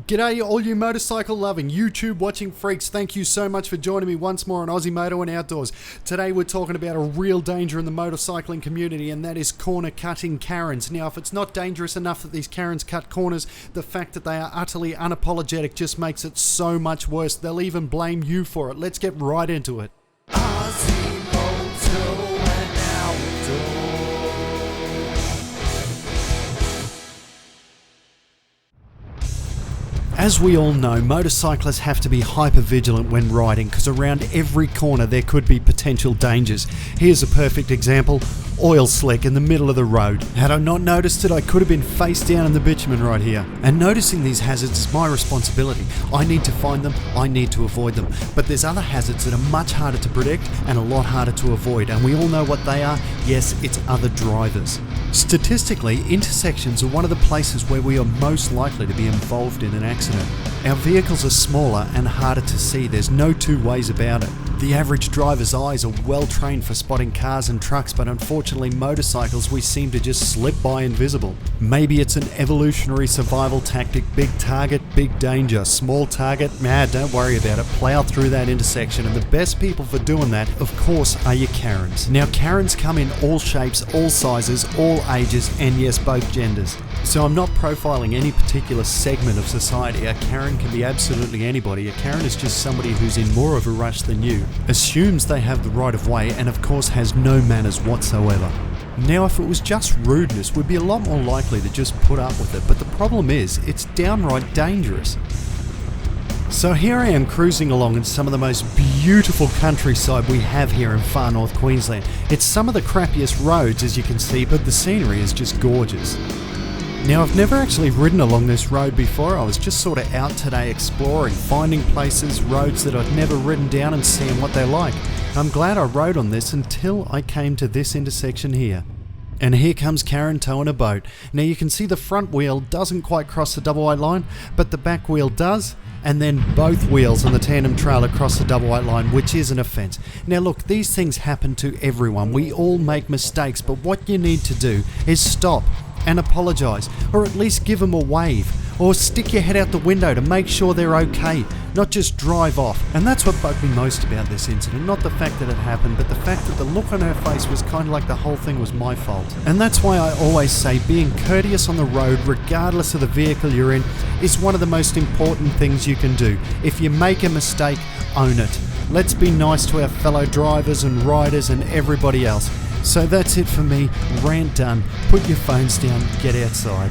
G'day all you motorcycle loving, YouTube watching freaks. Thank you so much for joining me once more on Aussie Moto and Outdoors. Today we're talking about a real danger in the motorcycling community, and that is corner cutting Karens. Now if it's not dangerous enough that these Karens cut corners, the fact that they are utterly unapologetic just makes it so much worse. They'll even blame you for it. Let's get right into it. Aussie Moto and Outdoors. As we all know, motorcyclists have to be hyper vigilant when riding because around every corner there could be potential dangers. Here's a perfect example: oil slick in the middle of the road. Had I not noticed it, I could have been face down in the bitumen right here. And noticing these hazards is my responsibility. I need to find them, I need to avoid them. But there's other hazards that are much harder to predict and a lot harder to avoid, and we all know what they are. Yes, it's other drivers. Statistically, intersections are one of the places where we are most likely to be involved in an accident. Our vehicles are smaller and harder to see, there's no two ways about it. The average driver's eyes are well trained for spotting cars and trucks, but unfortunately motorcycles we seem to just slip by invisible. Maybe it's an evolutionary survival tactic: big target, big danger. Small target, don't worry about it, plow through that intersection. And the best people for doing that, of course, are your Karens. Now Karens come in all shapes, all sizes, all ages, and yes, both genders. So I'm not profiling any particular segment of society. A Karen can be absolutely anybody. A Karen is just somebody who's in more of a rush than you, assumes they have the right of way, and of course has no manners whatsoever. Now if it was just rudeness, we'd be a lot more likely to just put up with it, but the problem is, it's downright dangerous. So here I am cruising along in some of the most beautiful countryside we have here in far north Queensland. It's some of the crappiest roads, as you can see, but the scenery is just gorgeous. Now I've never actually ridden along this road before. I was just sort of out today exploring, finding places, roads that I'd never ridden down and seeing what they're like. I'm glad I rode on this until I came to this intersection here. And here comes Karen towing a boat. Now you can see the front wheel doesn't quite cross the double white line, but the back wheel does, and then both wheels on the tandem trailer cross the double white line, which is an offence. Now look, these things happen to everyone. We all make mistakes, but what you need to do is stop and apologise, or at least give them a wave, or stick your head out the window to make sure they're okay, not just drive off. And that's what bugged me most about this incident, not the fact that it happened, but the fact that the look on her face was kind of like the whole thing was my fault. And that's why I always say being courteous on the road, regardless of the vehicle you're in, is one of the most important things you can do. If you make a mistake, own it. Let's be nice to our fellow drivers and riders and everybody else. So that's it for me. Rant done. Put your phones down, get outside.